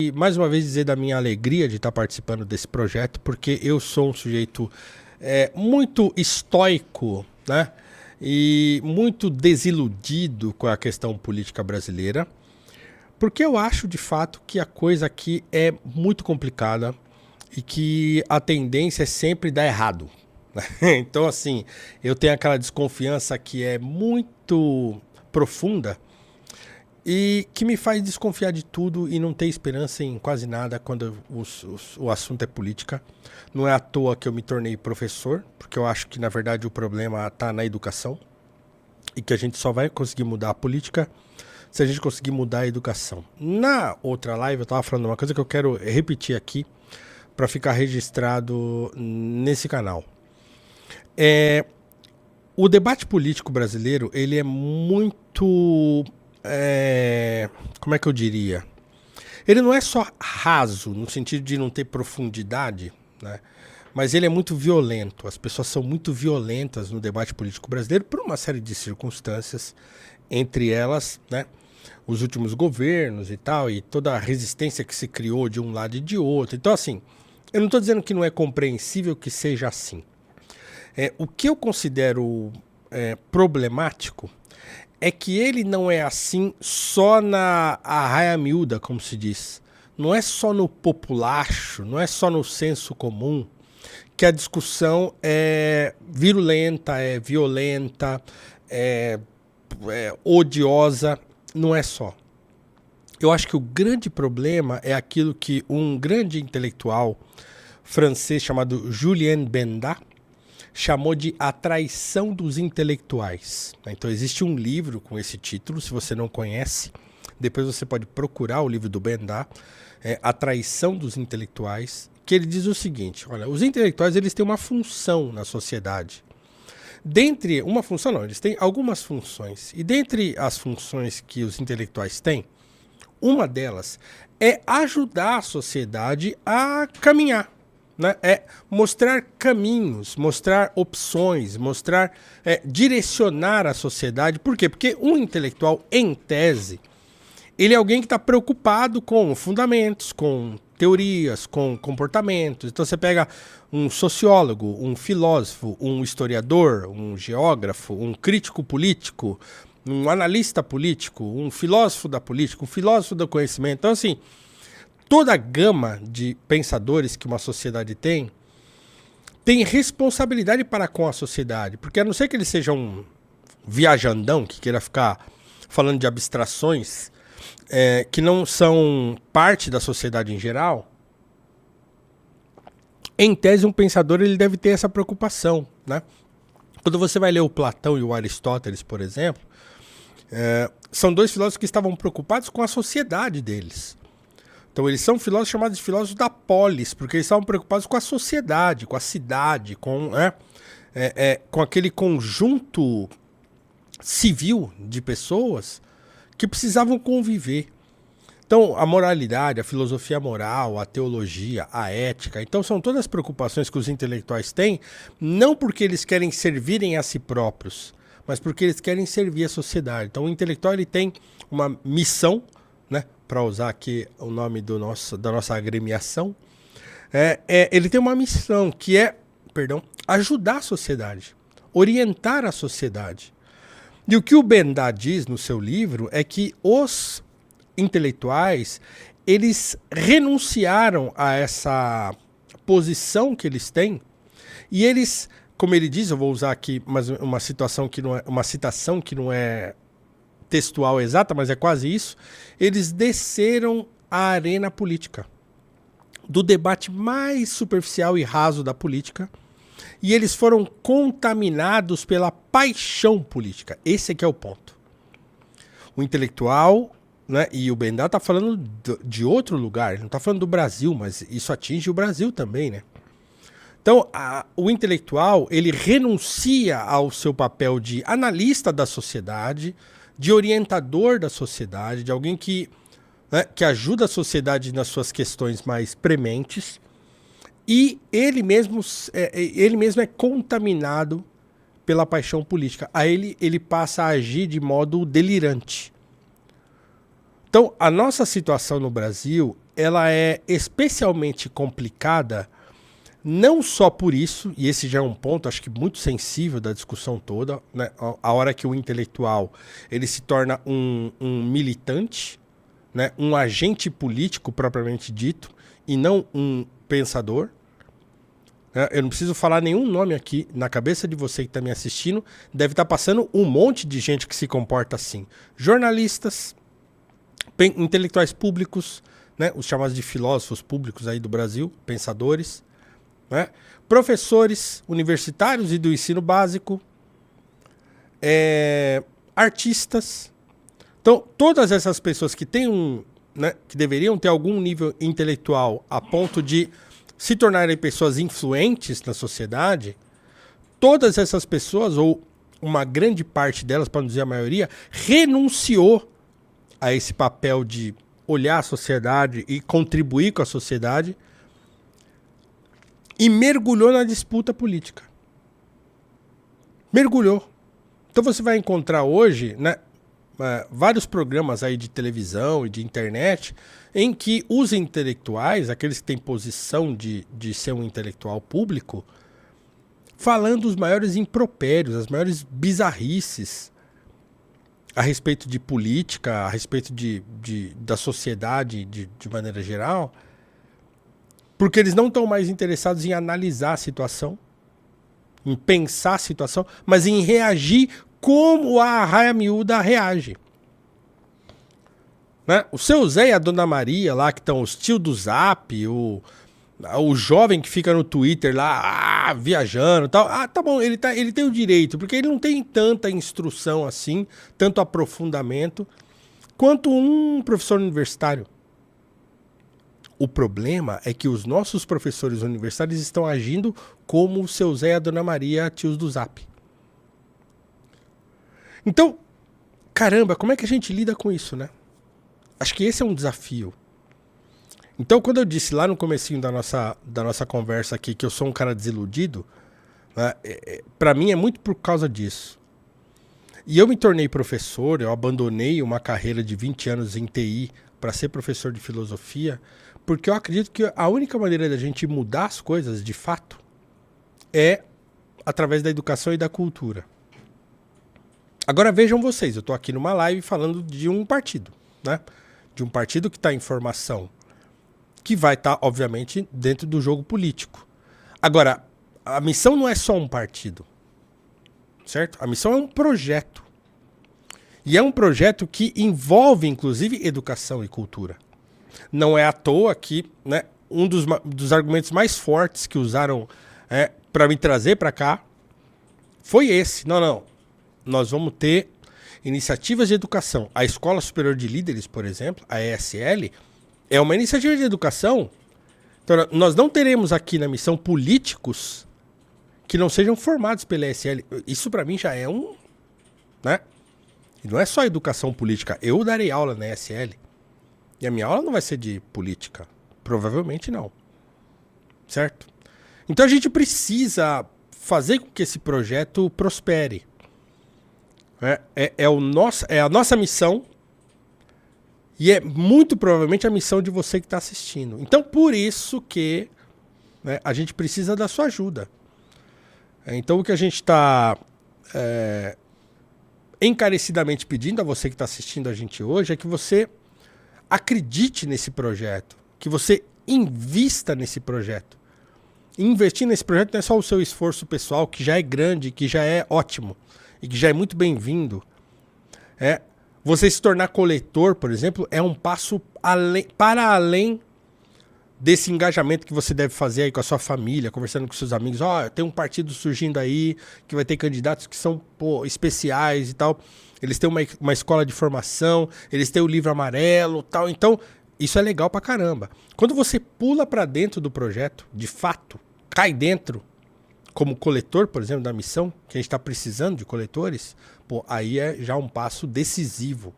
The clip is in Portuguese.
E mais uma vez dizer da minha alegria de estar participando desse projeto, porque eu sou um sujeito muito estoico, né? E muito desiludido com a questão política brasileira, porque eu acho de fato que a coisa aqui é muito complicada e que a tendência é sempre dar errado, né? Então, assim, eu tenho aquela desconfiança que é muito profunda e que me faz desconfiar de tudo e não ter esperança em quase nada quando o assunto é política. Não é à toa que eu me tornei professor, porque eu acho que, na verdade, o problema está na educação e que a gente só vai conseguir mudar a política se a gente conseguir mudar a educação. Na outra live eu estava falando uma coisa que eu quero repetir aqui para ficar registrado nesse canal. O debate político brasileiro, ele é muito... como é que eu diria? Ele não é só raso, no sentido de não ter profundidade, né? Mas ele é muito violento. As pessoas são muito violentas no debate político brasileiro por uma série de circunstâncias, entre elas, né, os últimos governos e tal, e toda a resistência que se criou de um lado e de outro. Então, assim, eu não estou dizendo que não é compreensível que seja assim. O que eu considero problemático é que ele não é assim só na arraia miúda, como se diz. Não é só no populacho, não é só no senso comum que a discussão é virulenta, é violenta, é odiosa. Não é só. Eu acho que o grande problema é aquilo que um grande intelectual francês chamado Julien Benda chamou de A Traição dos Intelectuais. Então existe um livro com esse título, se você não conhece, depois você pode procurar o livro do Benda, A Traição dos Intelectuais, que ele diz o seguinte: olha, os intelectuais eles têm uma função na sociedade. Dentre uma função não, eles têm algumas funções. E dentre as funções que os intelectuais têm, uma delas é ajudar a sociedade a caminhar. Né? É mostrar caminhos, mostrar opções, direcionar a sociedade. Por quê? Porque um intelectual, em tese, ele é alguém que está preocupado com fundamentos, com teorias, com comportamentos. Então você pega um sociólogo, um filósofo, um historiador, um geógrafo, um crítico político, um analista político, um filósofo da política, um filósofo do conhecimento. Então, assim, toda a gama de pensadores que uma sociedade tem responsabilidade para com a sociedade. Porque a não ser que ele seja um viajandão que queira ficar falando de abstrações que não são parte da sociedade em geral, em tese um pensador ele deve ter essa preocupação, né? Quando você vai ler o Platão e o Aristóteles, por exemplo, são dois filósofos que estavam preocupados com a sociedade deles. Então eles são filósofos chamados de filósofos da polis, porque eles estavam preocupados com a sociedade, com a cidade, com aquele conjunto civil de pessoas que precisavam conviver. Então a moralidade, a filosofia moral, a teologia, a ética, então são todas as preocupações que os intelectuais têm, não porque eles querem servirem a si próprios, mas porque eles querem servir a sociedade. Então o intelectual ele tem uma missão, né, para usar aqui o nome da nossa agremiação, ele tem uma missão que é, ajudar a sociedade, orientar a sociedade. E o que o Benda diz no seu livro é que os intelectuais, eles renunciaram a essa posição que eles têm e eles, como ele diz, eu vou usar aqui uma citação que não é textual exata, mas é quase isso, eles desceram à arena política, do debate mais superficial e raso da política, e eles foram contaminados pela paixão política. Esse é que é o ponto. O intelectual, né, e o Benda está falando de outro lugar, ele não está falando do Brasil, mas isso atinge o Brasil também, né? Então, o intelectual, ele renuncia ao seu papel de analista da sociedade, de orientador da sociedade, de alguém que ajuda a sociedade nas suas questões mais prementes, e ele mesmo é contaminado pela paixão política. Aí ele passa a agir de modo delirante. Então, a nossa situação no Brasil ela é especialmente complicada não só por isso, e esse já é um ponto, acho que muito sensível da discussão toda, né? A hora que o intelectual ele se torna um militante, né? Um agente político propriamente dito, e não um pensador. Né? Eu não preciso falar nenhum nome aqui, na cabeça de você que está me assistindo, deve estar passando um monte de gente que se comporta assim. Jornalistas, intelectuais públicos, né? Os chamados de filósofos públicos aí do Brasil, pensadores, né? Professores universitários e do ensino básico, artistas. Então, todas essas pessoas que têm né, que deveriam ter algum nível intelectual a ponto de se tornarem pessoas influentes na sociedade, todas essas pessoas, ou uma grande parte delas, para não dizer a maioria, renunciou a esse papel de olhar a sociedade e contribuir com a sociedade, e mergulhou na disputa política. Mergulhou. Então você vai encontrar hoje, né, vários programas aí de televisão e de internet em que os intelectuais, aqueles que têm posição de ser um intelectual público, falando os maiores impropérios, as maiores bizarrices a respeito de política, a respeito da sociedade de maneira geral, porque eles não estão mais interessados em analisar a situação, em pensar a situação, mas em reagir como a arraia miúda reage. Né? O seu Zé e a Dona Maria lá, que estão os tios do Zap, o jovem que fica no Twitter lá, viajando e tal. Ah, tá bom, ele tem o direito, porque ele não tem tanta instrução assim, tanto aprofundamento, quanto um professor universitário. O problema é que os nossos professores universitários estão agindo como o seu Zé e a Dona Maria, tios do Zap. Então, caramba, como é que a gente lida com isso, né? Acho que esse é um desafio. Então, quando eu disse lá no comecinho da nossa conversa aqui que eu sou um cara desiludido, né, para mim é muito por causa disso. E eu me tornei professor, eu abandonei uma carreira de 20 anos em TI para ser professor de filosofia, porque eu acredito que a única maneira da gente mudar as coisas, de fato, é através da educação e da cultura. Agora vejam vocês, eu estou aqui numa live falando de um partido, né? De um partido que está em formação, que vai estar, obviamente, dentro do jogo político. Agora, a missão não é só um partido, certo? A missão é um projeto. E é um projeto que envolve, inclusive, educação e cultura. Não é à toa que, né, um dos argumentos mais fortes que usaram para me trazer para cá foi esse. Não. Nós vamos ter iniciativas de educação. A Escola Superior de Líderes, por exemplo, a ESL, é uma iniciativa de educação. Então, nós não teremos aqui na missão políticos que não sejam formados pela ESL. Isso para mim já é um... né? E não é só educação política. Eu darei aula na ESL. E a minha aula não vai ser de política. Provavelmente não. Certo? Então a gente precisa fazer com que esse projeto prospere. É a nossa missão. E é muito provavelmente a missão de você que está assistindo. Então por isso que, né, a gente precisa da sua ajuda. Então o que a gente está encarecidamente pedindo a você que está assistindo a gente hoje é que você acredite nesse projeto, que você invista nesse projeto. Investir nesse projeto não é só o seu esforço pessoal, que já é grande, que já é ótimo e que já é muito bem-vindo. Você se tornar coletor, por exemplo, é um passo para além desse engajamento que você deve fazer aí com a sua família, conversando com seus amigos. Tem um partido surgindo aí, que vai ter candidatos que são especiais e tal. Eles têm uma escola de formação, eles têm o livro amarelo e tal. Então, isso é legal pra caramba. Quando você pula pra dentro do projeto, de fato, cai dentro, como coletor, por exemplo, da missão, que a gente está precisando de coletores, aí é já um passo decisivo